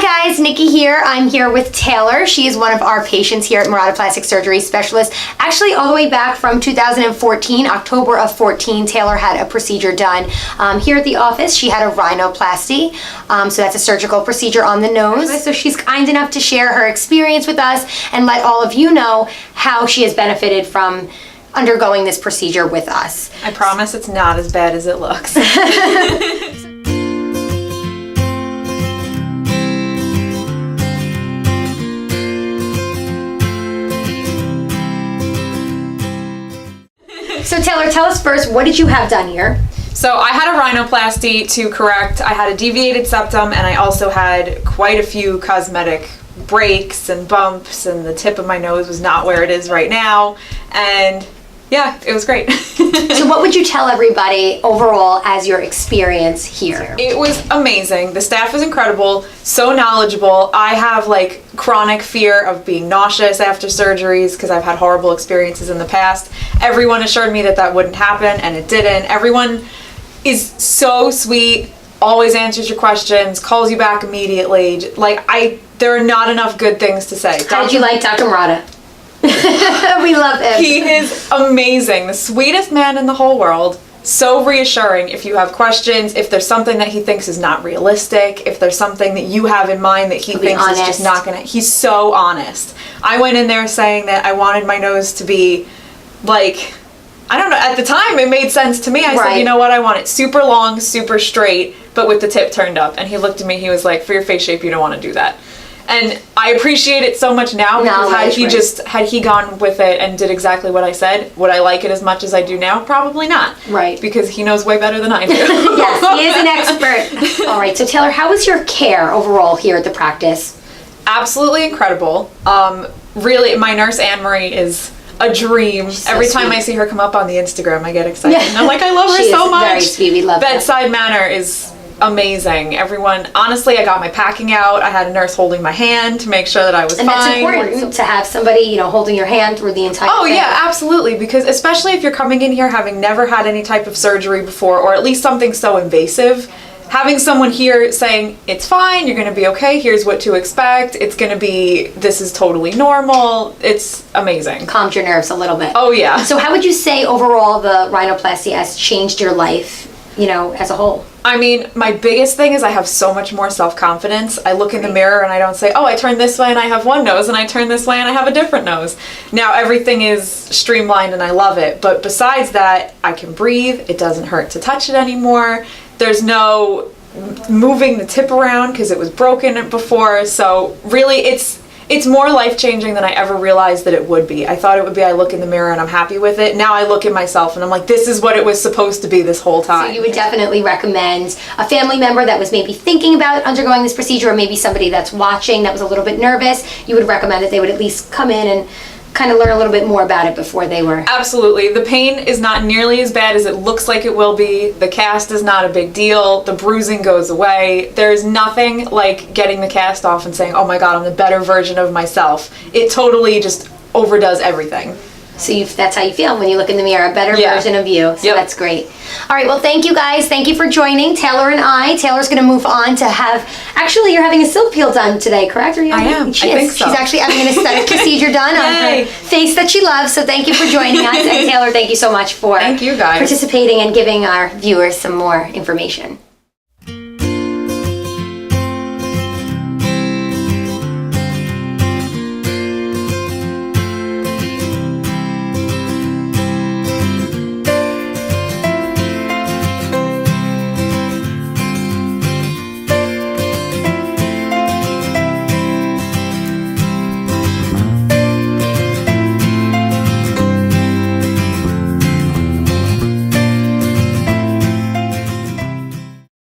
guys, Nikki here. I'm here with Taylor. She is one of our patients here at Marotta Plastic Surgery Specialists. Actually, all the way back from 2014, October of 14, Taylor had a procedure done here at the office. She had a rhinoplasty, so that's a surgical procedure on the nose. So she's kind enough to share her experience with us and let all of you know how she has benefited from undergoing this procedure with us. I promise it's not as bad as it looks. So Taylor, tell us first, what did you have done here? So I had a rhinoplasty to correct. I had a deviated septum, and I also had quite a few cosmetic breaks and bumps, and the tip of my nose was not where it is right now. And yeah, it was great. So what would you tell everybody overall as your experience here? It was amazing. The staff was incredible, so knowledgeable. I have like chronic fear of being nauseous after surgeries because I've had horrible experiences in the past. Everyone assured me that that wouldn't happen, and it didn't. Everyone is so sweet, always answers your questions, calls you back immediately. There are not enough good things to say. How did you like Dr. Marotta? We love him. He is amazing, the sweetest man in the whole world. So reassuring if you have questions, if there's something that he thinks is not realistic, if there's something that you have in mind that he thinks is just not gonna. He's so honest. I went in there saying that I wanted my nose to be like, I don't know, at the time it made sense to me. I said, you know what, I want it super long, super straight, but with the tip turned up. And he looked at me, he was like, for your face shape, you don't want to do that. And I appreciate it so much now because had he gone with it and did exactly what I said, would I like it as much as I do now? Probably not. Right. Because he knows way better than I do. Yes, he is an expert. All right, so Taylor, how was your care overall here at the practice? Absolutely incredible. Really, my nurse Anne-Marie is a dream. So every time I see her come up on the Instagram, I get excited. And I'm like, I love her so much. Very sweet. We love her. Bedside manner is amazing. Everyone, honestly, I got my packing out. I had a nurse holding my hand to make sure that I was fine. And that's important to have somebody, holding your hand through the entire thing. Yeah, absolutely. Because especially if you're coming in here having never had any type of surgery before, or at least something so invasive, having someone here saying, it's fine, you're going to be okay, here's what to expect, it's going to be, this is totally normal, it's amazing. Calmed your nerves a little bit. Oh, yeah. So how would you say overall the rhinoplasty has changed your life, as a whole? I mean, my biggest thing is I have so much more self-confidence. I look in the mirror and I don't say, oh, I turn this way and I have one nose, and I turn this way and I have a different nose. Now everything is streamlined and I love it. But besides that, I can breathe. It doesn't hurt to touch it anymore. There's no moving the tip around because it was broken before. So really, it's more life-changing than I ever realized that it would be. I thought it would be I look in the mirror and I'm happy with it. Now I look at myself and I'm like, this is what it was supposed to be this whole time. So you would definitely recommend a family member that was maybe thinking about undergoing this procedure, or maybe somebody that's watching that was a little bit nervous, you would recommend that they would at least come in and kind of learn a little bit more about it before they were. Absolutely. The pain is not nearly as bad as it looks like it will be. The cast is not a big deal. The bruising goes away. There's nothing like getting the cast off and saying, oh my God, I'm the better version of myself. It totally just overdoes everything. So that's how you feel when you look in the mirror, a better version of you. So that's great. All right, well, thank you guys. Thank you for joining Taylor and I. Taylor's going to move on to actually, you're having a silk peel done today, correct? I am. I think so. She's actually having an aesthetic procedure done on her face that she loves. So thank you for joining us. And Taylor, thank you so much for participating and giving our viewers some more information.